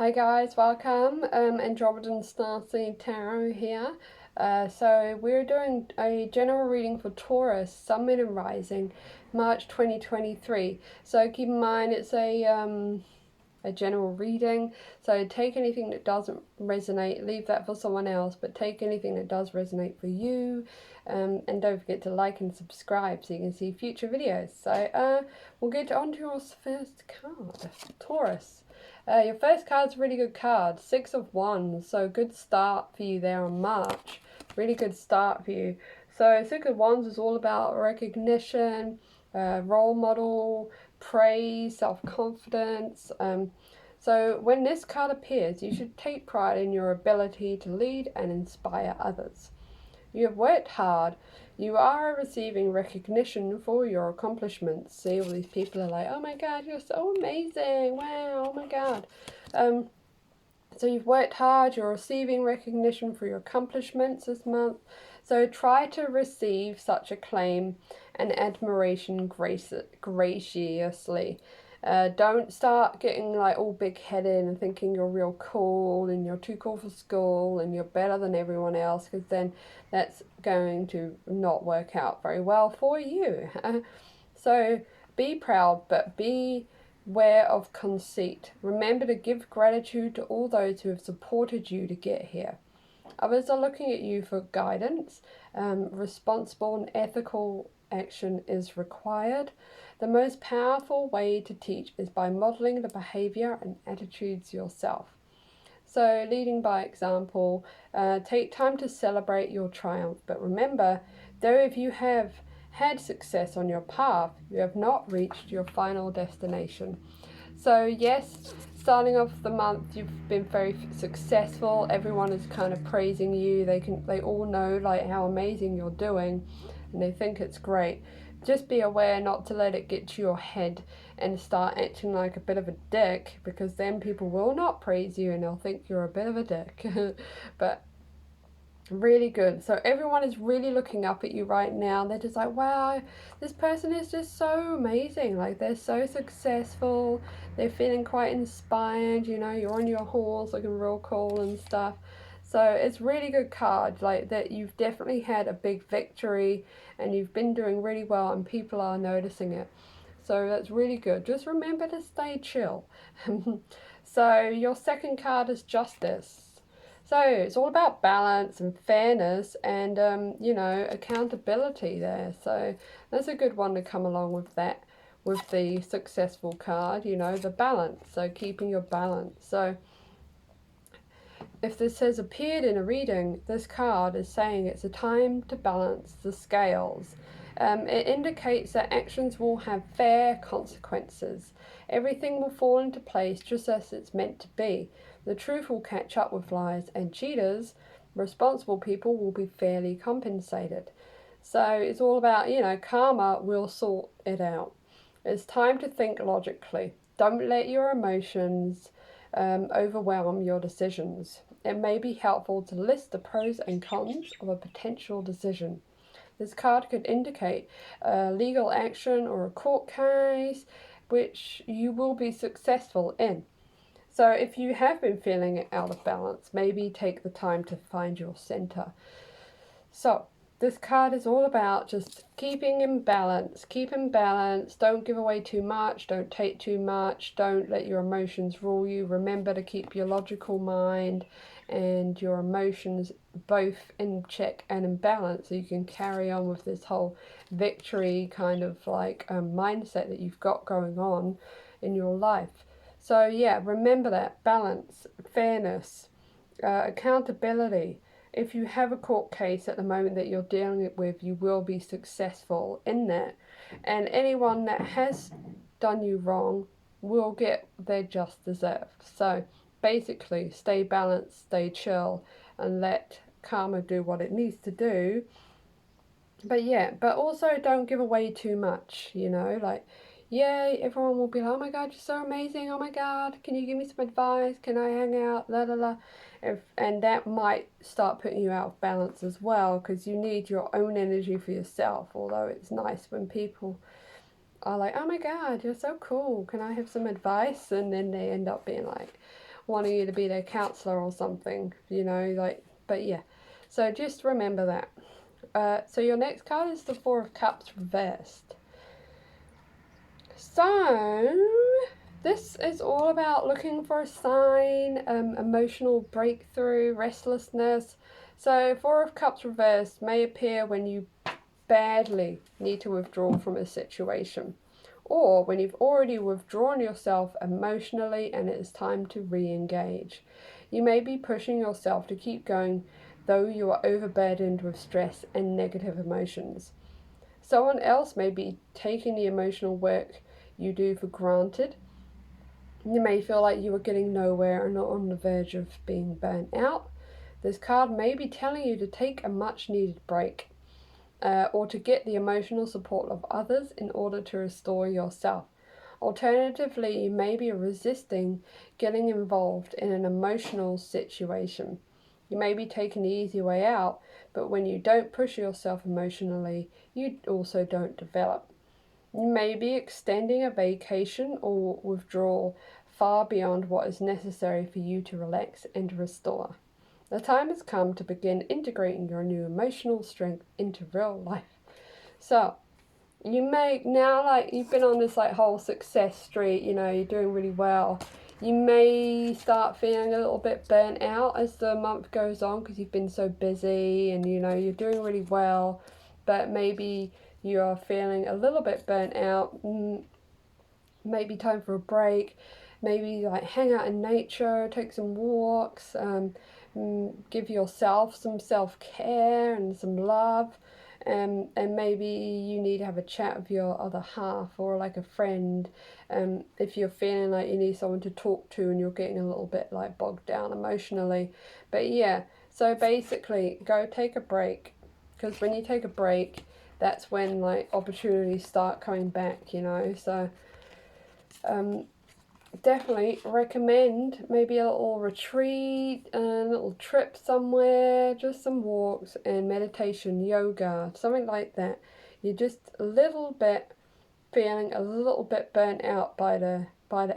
Hi guys, welcome. Andromeda Starseed Tarot here. So we're doing a general reading for Taurus, Sun, Moon and Rising, March 2023. So keep in mind it's a general reading, so take anything that doesn't resonate, leave that for someone else, but take anything that does resonate for you, and don't forget to like and subscribe so you can see future videos. So we'll get on to your first card, Taurus. Your first card's a really good card, Six of Wands, so good start for you there on March, really good start for you. So Six of Wands is all about recognition, role model, praise, self-confidence. So when this card appears, you should take pride in your ability to lead and inspire others. You have worked hard. You are receiving recognition for your accomplishments. See, all these people are like, oh my god, you're so amazing. Wow, oh my god. So you've worked hard, you're receiving recognition for your accomplishments this month. So try to receive such acclaim and admiration graciously. Don't start getting like all big-headed and thinking you're real cool and you're too cool for school and you're better than everyone else, because then that's going to not work out very well for you. So be proud, but beware of conceit. Remember to give gratitude to all those who have supported you to get here. Others are looking at you for guidance. Responsible and ethical action is required. The most powerful way to teach is by modeling the behavior and attitudes yourself. So leading by example, take time to celebrate your triumph. But remember, though if you have had success on your path, you have not reached your final destination. So yes, starting off the month, you've been very successful. Everyone is kind of praising you. They all know like how amazing you're doing, and they think it's great. Just be aware not to let it get to your head and start acting like a bit of a dick, because then people will not praise you and they'll think you're a bit of a dick. But really good. So everyone is really looking up at you right now. They're just like, wow, this person is just so amazing. Like, they're so successful. They're feeling quite inspired. You know, you're on your horse looking real cool and stuff. So it's really good card, like that you've definitely had a big victory and you've been doing really well and people are noticing it. So that's really good. Just remember to stay chill. So your second card is Justice. So it's all about balance and fairness and, you know, accountability there. So that's a good one to come along with that, with the successful card, you know, the balance. So keeping your balance. So if this has appeared in a reading, this card is saying it's a time to balance the scales. It indicates that actions will have fair consequences. Everything will fall into place just as it's meant to be. The truth will catch up with lies, and cheaters, responsible people, will be fairly compensated. So it's all about, you know, karma will sort it out. It's time to think logically. Don't let your emotions overwhelm your decisions. It may be helpful to list the pros and cons of a potential decision. This card could indicate legal action or a court case which you will be successful in. So if you have been feeling out of balance, maybe take the time to find your center. So this card is all about just keeping in balance. Keep in balance. Don't give away too much. Don't take too much. Don't let your emotions rule you. Remember to keep your logical mind and your emotions both in check and in balance, so you can carry on with this whole victory kind of like mindset that you've got going on in your life. So yeah, remember that balance, fairness, accountability. If you have a court case at the moment that you're dealing with, you will be successful in that. And anyone that has done you wrong will get their just deserved. So basically, stay balanced, stay chill, and let karma do what it needs to do. But yeah, but also don't give away too much, you know, like, yay, everyone will be like, oh my god, you're so amazing, oh my god, can you give me some advice, can I hang out, la la la. And that might start putting you out of balance as well, because you need your own energy for yourself. Although it's nice when people are like, oh my god, you're so cool, can I have some advice? And then they end up being like, wanting you to be their counselor or something, you know, like, but yeah. So just remember that. So your next card is the Four of Cups reversed. So this is all about looking for a sign, emotional breakthrough, restlessness. So Four of Cups reversed may appear when you badly need to withdraw from a situation, or when you've already withdrawn yourself emotionally and it is time to re-engage. You may be pushing yourself to keep going, though you are overburdened with stress and negative emotions. Someone else may be taking the emotional work you do for granted. You may feel like you are getting nowhere and are on the verge of being burnt out. This card may be telling you to take a much needed break, or to get the emotional support of others in order to restore yourself. Alternatively, you may be resisting getting involved in an emotional situation. You may be taking the easy way out, but when you don't push yourself emotionally, you also don't develop. You may be extending a vacation or withdrawal far beyond what is necessary for you to relax and restore. The time has come to begin integrating your new emotional strength into real life. So, you may now, like, you've been on this like whole success streak, you know, you're doing really well. You may start feeling a little bit burnt out as the month goes on because you've been so busy and, you know, you're doing really well, but maybe you are feeling a little bit burnt out. Maybe time for a break. Maybe like hang out in nature, take some walks, give yourself some self-care and some love. And maybe you need to have a chat with your other half or like a friend, if you're feeling like you need someone to talk to and you're getting a little bit like bogged down emotionally. But yeah, so basically go take a break, because when you take a break, that's when like opportunities start coming back, you know. So definitely recommend maybe a little retreat, a little trip somewhere, just some walks and meditation, yoga, something like that. You're just a little bit feeling a little bit burnt out by the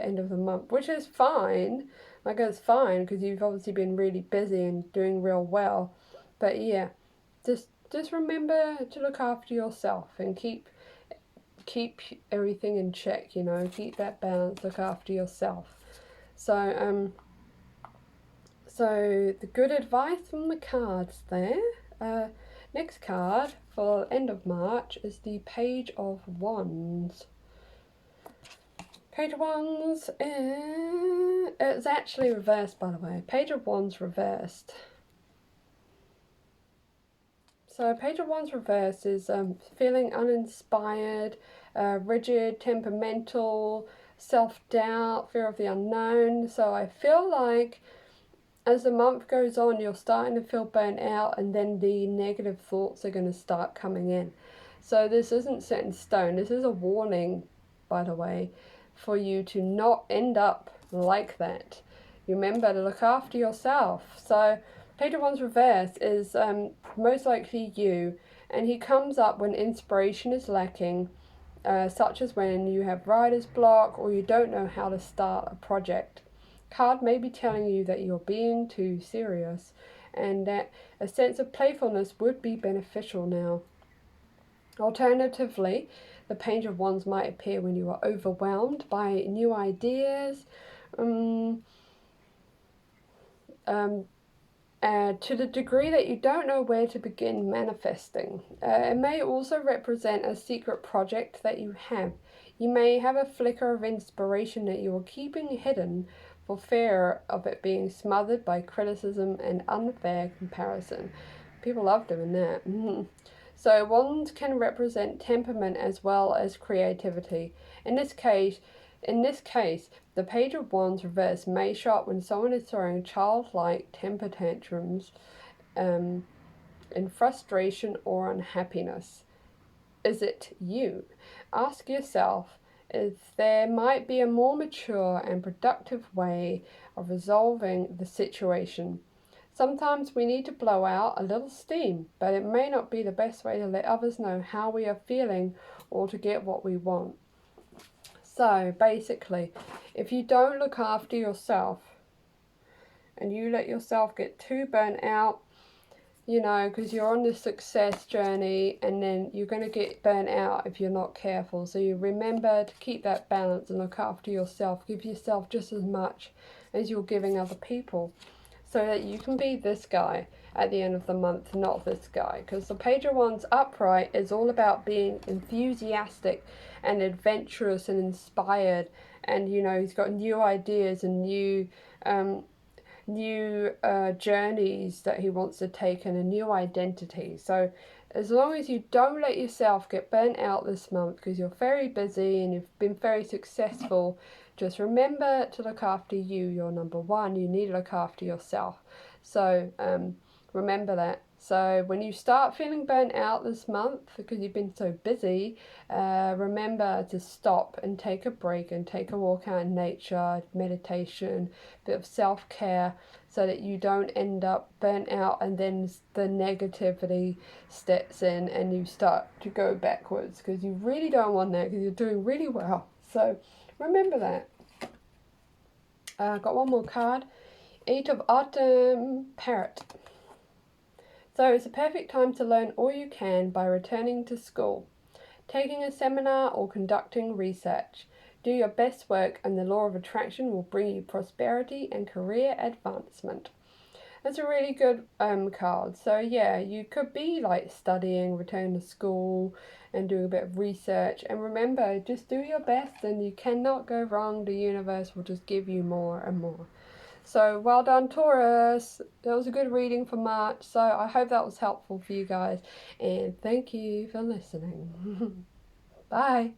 end of the month, which is fine. Like, it's fine because you've obviously been really busy and doing real well. But yeah, just remember to look after yourself and keep everything in check, you know, keep that balance, look after yourself. So so the good advice from the cards there. Next card for end of March is the Page of Wands. Page of Wands it's actually reversed, by the way. Page of Wands reversed. So Page of Wands reversed is feeling uninspired, rigid, temperamental, self-doubt, fear of the unknown. So I feel like as the month goes on, you're starting to feel burnt out, and then the negative thoughts are going to start coming in. So this isn't set in stone. This is a warning, by the way, for you to not end up like that. Remember to look after yourself. So Page of Wands reverse is most likely you, and he comes up when inspiration is lacking, such as when you have writer's block or you don't know how to start a project. Card may be telling you that you're being too serious and that a sense of playfulness would be beneficial now. Alternatively, the Page of Wands might appear when you are overwhelmed by new ideas, to the degree that you don't know where to begin manifesting. It may also represent a secret project that you have. You may have a flicker of inspiration that you are keeping hidden for fear of it being smothered by criticism and unfair comparison. People love doing that. So wands can represent temperament as well as creativity. In this case, the Page of Wands reverse may show up when someone is throwing childlike temper tantrums in frustration or unhappiness. Is it you? Ask yourself if there might be a more mature and productive way of resolving the situation. Sometimes we need to blow out a little steam, but it may not be the best way to let others know how we are feeling or to get what we want. So basically, if you don't look after yourself, and you let yourself get too burnt out, you know, because you're on this success journey, and then you're going to get burnt out if you're not careful. So you remember to keep that balance and look after yourself. Give yourself just as much as you're giving other people, so that you can be this guy at the end of the month, not this guy. Because the Page of Wands upright is all about being enthusiastic and adventurous and inspired, and you know, he's got new ideas and new journeys that he wants to take, and a new identity. So as long as you don't let yourself get burnt out this month, because you're very busy and you've been very successful, just remember to look after you. You're number one. You need to look after yourself. So remember that. So when you start feeling burnt out this month because you've been so busy, remember to stop and take a break and take a walk out in nature, meditation, a bit of self-care, so that you don't end up burnt out and then the negativity steps in and you start to go backwards, because you really don't want that, because you're doing really well. So remember that. Got one more card. 8 of Autumn, Parrot. So it's a perfect time to learn all you can by returning to school, taking a seminar or conducting research. Do your best work and the law of attraction will bring you prosperity and career advancement. That's a really good card. So yeah, you could be like studying, return to school and doing a bit of research. And remember, just do your best and you cannot go wrong. The universe will just give you more and more. So well done, Taurus. That was a good reading for March. So I hope that was helpful for you guys. And thank you for listening. Bye.